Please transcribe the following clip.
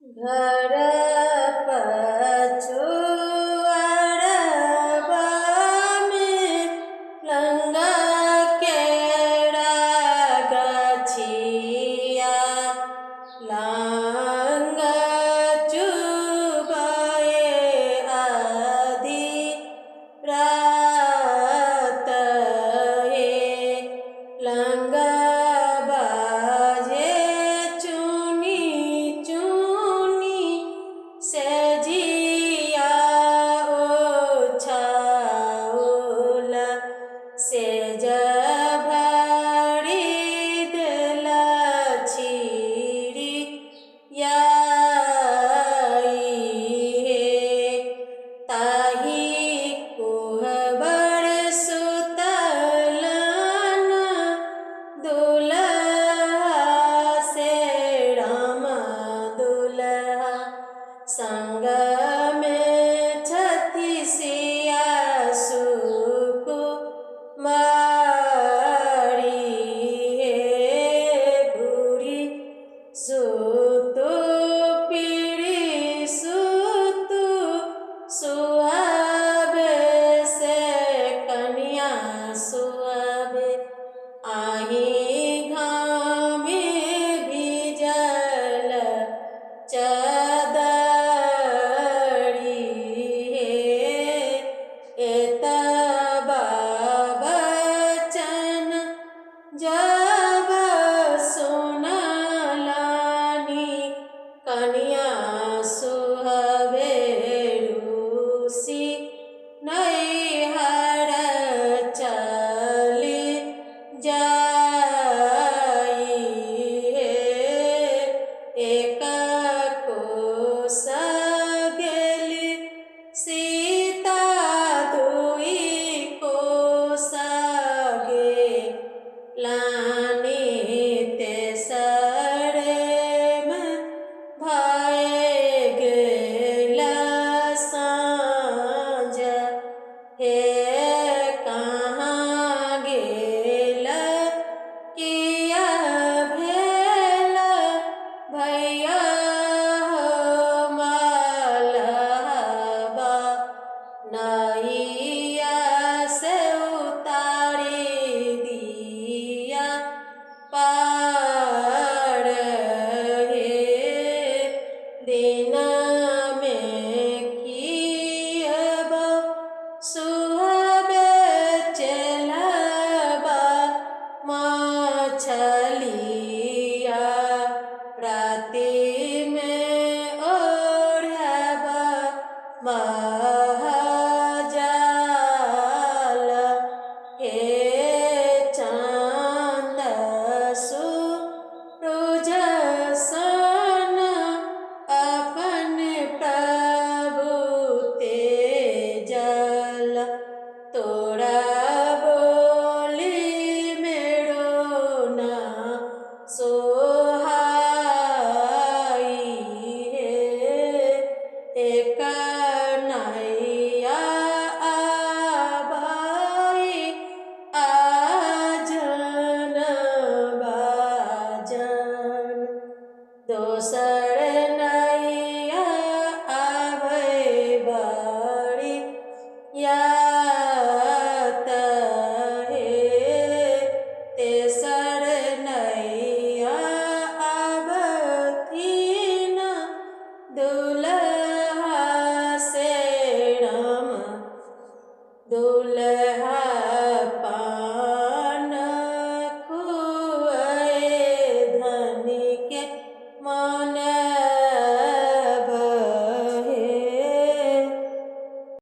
घर पछुआरबा में लंगा केरा गछिया लंगा चुबाए आधी रात हे लंगा बाजे चुनी चुनी सेजिया ओछाउला सेज भरी देला छिरी याई हे ताही कोहबर सुतलन दुल्हा से राम दुल्हा संग में छत्तीसिया सुकुमारी हे घूरी सुतु पीड़ी सुतु सुहाबे से कन्या सुहाबे आही घामे भिजल चदरी हे एतबा बचन जब सुनलानी कन्या सुहाबे रूसी नैहर चली जाई हे एक कोस गेली सीता दुई कोस गेलानी तेसरे में भए गेल साँझ हे कहाँ गेल किया भेल भैया हो मलहबा नैया से उतारी दिया पार हे दिन में खियबा सुहाबे चलबा मछलिया राति में ओढ़बा महाजाल हे चांद सूरज सन अपन प्रभु तेजल तोरा बोली मेरो ना सोहाई हे एक नैया आबाई आजन बाजन दोसर नैया आबै बड़ी यात हे तेसर नैया आबथिन दुल्हा से राम दुल्हा पान खुआए धन के मन